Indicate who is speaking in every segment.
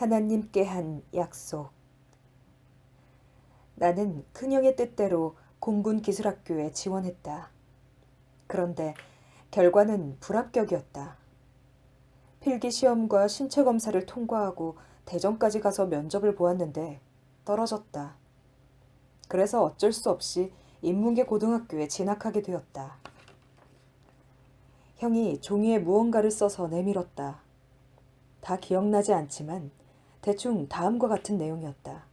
Speaker 1: 하나님께 한 약속. 나는 큰형의 뜻대로 공군기술학교에 지원했다. 그런데 결과는 불합격이었다. 필기시험과 신체검사를 통과하고 대전까지 가서 면접을 보았는데 떨어졌다. 그래서 어쩔 수 없이 인문계 고등학교에 진학하게 되었다. 형이 종이에 무언가를 써서 내밀었다. 다 기억나지 않지만 대충 다음과 같은 내용이었다.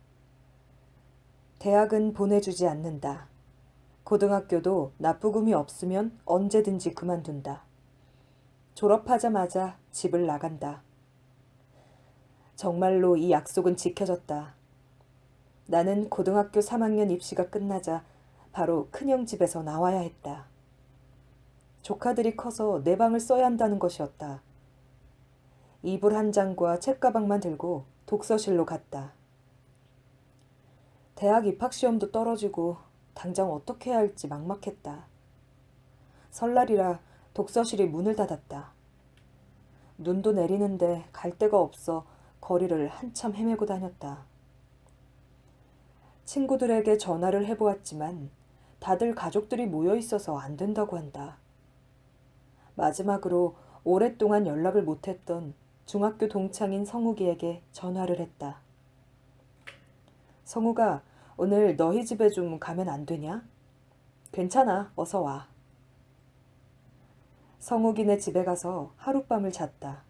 Speaker 1: 대학은 보내주지 않는다. 고등학교도 납부금이 없으면 언제든지 그만둔다. 졸업하자마자 집을 나간다. 정말로 이 약속은 지켜졌다. 나는 고등학교 3학년 입시가 끝나자 바로 큰형 집에서 나와야 했다. 조카들이 커서 내 방을 써야 한다는 것이었다. 이불 한 장과 책가방만 들고 독서실로 갔다. 대학 입학시험도 떨어지고 당장 어떻게 해야 할지 막막했다. 설날이라 독서실이 문을 닫았다. 눈도 내리는데 갈 데가 없어 거리를 한참 헤매고 다녔다. 친구들에게 전화를 해보았지만 다들 가족들이 모여 있어서 안 된다고 한다. 마지막으로 오랫동안 연락을 못했던 중학교 동창인 성욱이에게 전화를 했다. 성욱아, 오늘 너희 집에 좀 가면 안 되냐? 괜찮아, 어서 와. 성욱이네 집에 가서 하룻밤을 잤다.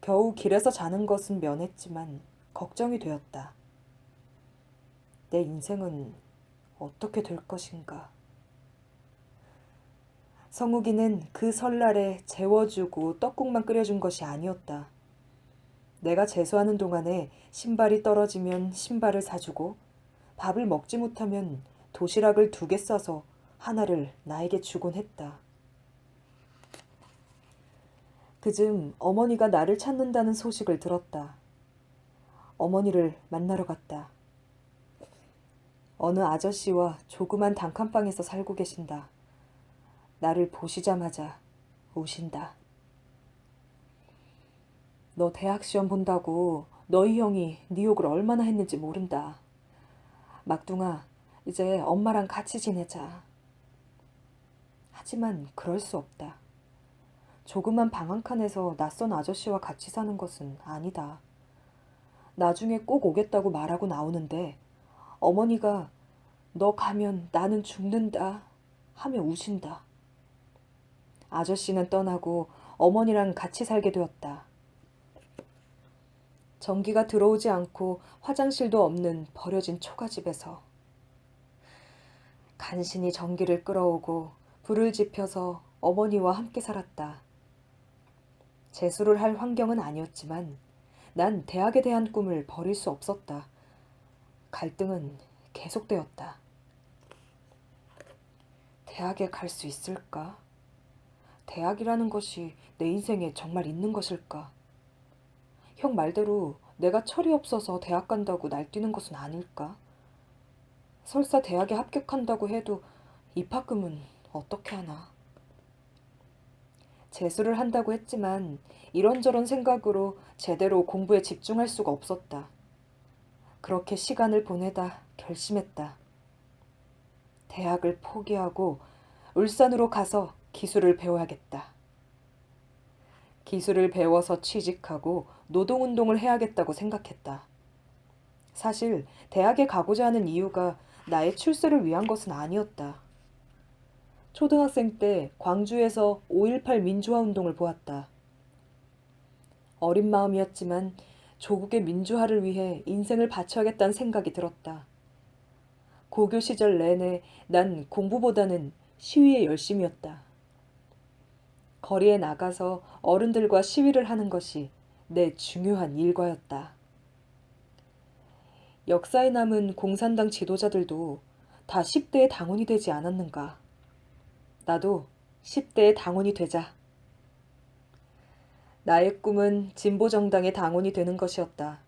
Speaker 1: 겨우 길에서 자는 것은 면했지만 걱정이 되었다. 내 인생은 어떻게 될 것인가. 성욱이는 그 설날에 재워주고 떡국만 끓여준 것이 아니었다. 내가 재수하는 동안에 신발이 떨어지면 신발을 사주고 밥을 먹지 못하면 도시락을 2개 싸서 하나를 나에게 주곤 했다. 그즘 어머니가 나를 찾는다는 소식을 들었다. 어머니를 만나러 갔다. 어느 아저씨와 조그만 단칸방에서 살고 계신다. 나를 보시자마자 우신다. 너 대학 시험 본다고 너희 형이 네 욕을 얼마나 했는지 모른다. 막둥아, 이제 엄마랑 같이 지내자. 하지만 그럴 수 없다. 조그만 방 한 칸에서 낯선 아저씨와 같이 사는 것은 아니다. 나중에 꼭 오겠다고 말하고 나오는데 어머니가 너 가면 나는 죽는다 하며 우신다. 아저씨는 떠나고 어머니랑 같이 살게 되었다. 전기가 들어오지 않고 화장실도 없는 버려진 초가집에서 간신히 전기를 끌어오고 불을 지펴서 어머니와 함께 살았다. 재수를 할 환경은 아니었지만 난 대학에 대한 꿈을 버릴 수 없었다. 갈등은 계속되었다. 대학에 갈 수 있을까? 대학이라는 것이 내 인생에 정말 있는 것일까? 형 말대로 내가 철이 없어서 대학 간다고 날뛰는 것은 아닐까? 설사 대학에 합격한다고 해도 입학금은 어떻게 하나? 재수를 한다고 했지만 이런저런 생각으로 제대로 공부에 집중할 수가 없었다. 그렇게 시간을 보내다 결심했다. 대학을 포기하고 울산으로 가서 기술을 배워야겠다. 기술을 배워서 취직하고 노동운동을 해야겠다고 생각했다. 사실 대학에 가고자 하는 이유가 나의 출세를 위한 것은 아니었다. 초등학생 때 광주에서 5.18 민주화 운동을 보았다. 어린 마음이었지만 조국의 민주화를 위해 인생을 바쳐야겠다는 생각이 들었다. 고교 시절 내내 난 공부보다는 시위에 열심이었다. 거리에 나가서 어른들과 시위를 하는 것이 내 중요한 일과였다. 역사에 남은 공산당 지도자들도 다 10대의 당원이 되지 않았는가. 나도 10대의 당원이 되자. 나의 꿈은 진보정당의 당원이 되는 것이었다.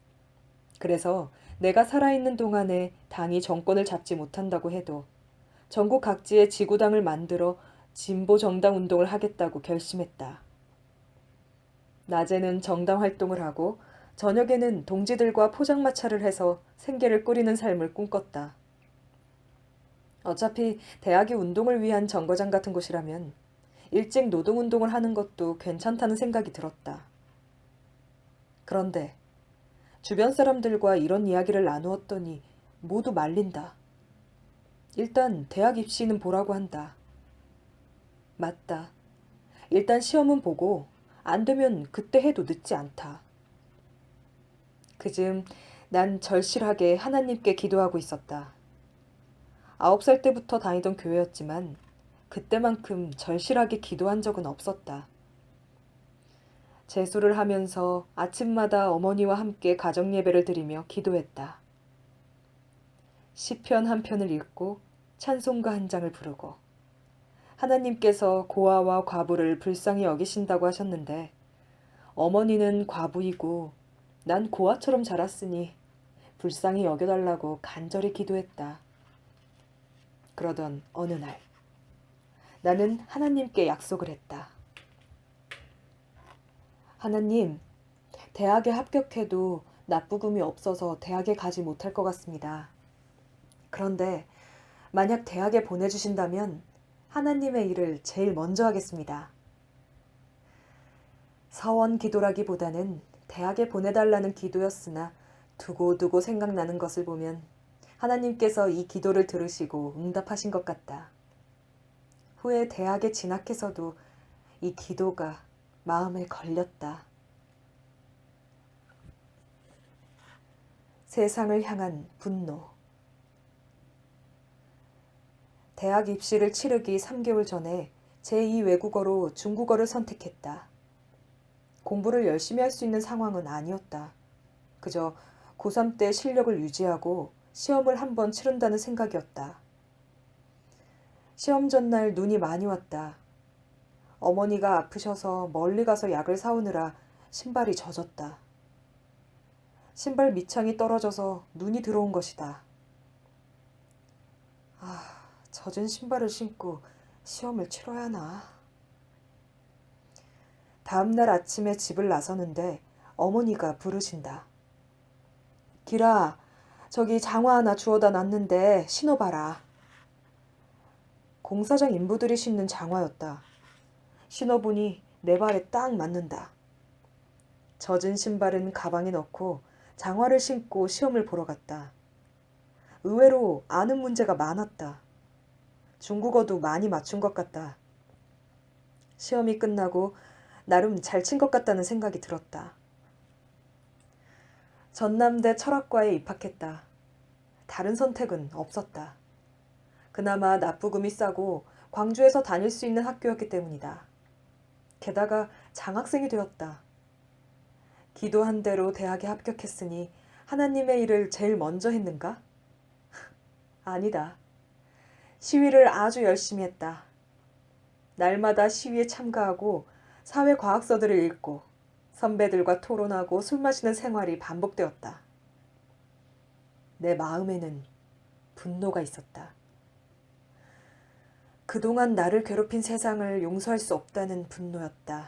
Speaker 1: 그래서 내가 살아있는 동안에 당이 정권을 잡지 못한다고 해도 전국 각지에 지구당을 만들어 진보정당 운동을 하겠다고 결심했다. 낮에는 정당 활동을 하고 저녁에는 동지들과 포장마차를 해서 생계를 꾸리는 삶을 꿈꿨다. 어차피 대학이 운동을 위한 정거장 같은 곳이라면 일찍 노동운동을 하는 것도 괜찮다는 생각이 들었다. 그런데 주변 사람들과 이런 이야기를 나누었더니 모두 말린다. 일단 대학 입시는 보라고 한다. 맞다. 일단 시험은 보고 안 되면 그때 해도 늦지 않다. 그즘 난 절실하게 하나님께 기도하고 있었다. 9살 때부터 다니던 교회였지만 그때만큼 절실하게 기도한 적은 없었다. 재수를 하면서 아침마다 어머니와 함께 가정예배를 드리며 기도했다. 시편 한 편을 읽고 찬송가 한 장을 부르고 하나님께서 고아와 과부를 불쌍히 여기신다고 하셨는데 어머니는 과부이고 난 고아처럼 자랐으니 불쌍히 여겨달라고 간절히 기도했다. 그러던 어느 날 나는 하나님께 약속을 했다. 하나님, 대학에 합격해도 납부금이 없어서 대학에 가지 못할 것 같습니다. 그런데 만약 대학에 보내주신다면 하나님의 일을 제일 먼저 하겠습니다. 서원 기도라기보다는 대학에 보내달라는 기도였으나 두고두고 생각나는 것을 보면 하나님께서 이 기도를 들으시고 응답하신 것 같다. 후에 대학에 진학해서도 이 기도가 마음에 걸렸다. 세상을 향한 분노. 대학 입시를 치르기 3개월 전에 제2 외국어로 중국어를 선택했다. 공부를 열심히 할 수 있는 상황은 아니었다. 그저 고3 때 실력을 유지하고 시험을 한번 치른다는 생각이었다. 시험 전날 눈이 많이 왔다. 어머니가 아프셔서 멀리 가서 약을 사오느라 신발이 젖었다. 신발 밑창이 떨어져서 눈이 들어온 것이다. 젖은 신발을 신고 시험을 치러야 하나. 다음날 아침에 집을 나서는데 어머니가 부르신다. 기라, 저기 장화 하나 주워다 놨는데 신어봐라. 공사장 인부들이 신는 장화였다. 신어보니 내 발에 딱 맞는다. 젖은 신발은 가방에 넣고 장화를 신고 시험을 보러 갔다. 의외로 아는 문제가 많았다. 중국어도 많이 맞춘 것 같다. 시험이 끝나고 나름 잘 친 것 같다는 생각이 들었다. 전남대 철학과에 입학했다. 다른 선택은 없었다. 그나마 납부금이 싸고 광주에서 다닐 수 있는 학교였기 때문이다. 게다가 장학생이 되었다. 기도한 대로 대학에 합격했으니 하나님의 일을 제일 먼저 했는가? 아니다. 시위를 아주 열심히 했다. 날마다 시위에 참가하고 사회과학서들을 읽고 선배들과 토론하고 술 마시는 생활이 반복되었다. 내 마음에는 분노가 있었다. 그동안 나를 괴롭힌 세상을 용서할 수 없다는 분노였다.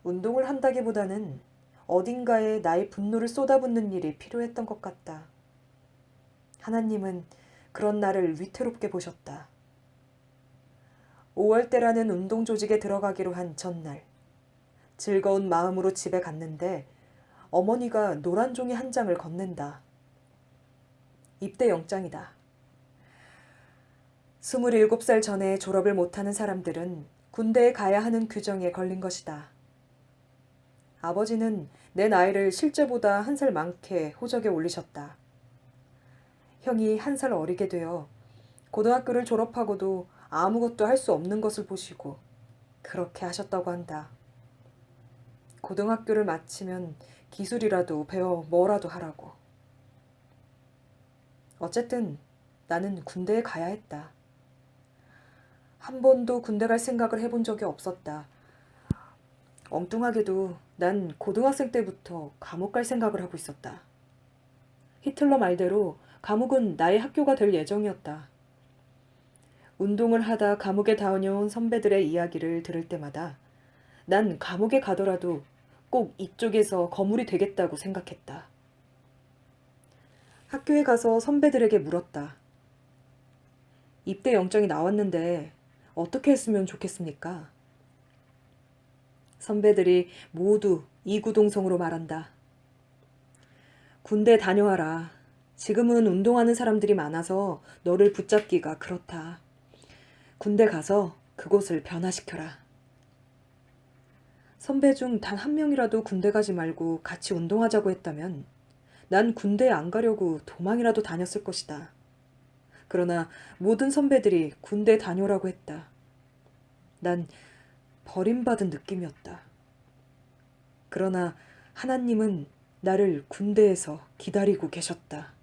Speaker 1: 운동을 한다기보다는 어딘가에 나의 분노를 쏟아붓는 일이 필요했던 것 같다. 하나님은 그런 나를 위태롭게 보셨다. 5월대라는 운동 조직에 들어가기로 한 전날, 즐거운 마음으로 집에 갔는데 어머니가 노란 종이 한 장을 건넨다. 입대 영장이다. 27살 전에 졸업을 못하는 사람들은 군대에 가야 하는 규정에 걸린 것이다. 아버지는 내 나이를 실제보다 한 살 많게 호적에 올리셨다. 형이 한 살 어리게 되어 고등학교를 졸업하고도 아무것도 할 수 없는 것을 보시고 그렇게 하셨다고 한다. 고등학교를 마치면 기술이라도 배워 뭐라도 하라고. 어쨌든 나는 군대에 가야 했다. 한 번도 군대 갈 생각을 해본 적이 없었다. 엉뚱하게도 난 고등학생 때부터 감옥 갈 생각을 하고 있었다. 히틀러 말대로 감옥은 나의 학교가 될 예정이었다. 운동을 하다 감옥에 다녀온 선배들의 이야기를 들을 때마다 난 감옥에 가더라도 꼭 이쪽에서 거물이 되겠다고 생각했다. 학교에 가서 선배들에게 물었다. 입대 영장이 나왔는데 어떻게 했으면 좋겠습니까? 선배들이 모두 이구동성으로 말한다. 군대 다녀와라. 지금은 운동하는 사람들이 많아서 너를 붙잡기가 그렇다. 군대 가서 그곳을 변화시켜라. 선배 중 단 한 명이라도 군대 가지 말고 같이 운동하자고 했다면 난 군대에 안 가려고 도망이라도 다녔을 것이다. 그러나 모든 선배들이 군대 다녀오라고 했다. 난 버림받은 느낌이었다. 그러나 하나님은 나를 군대에서 기다리고 계셨다.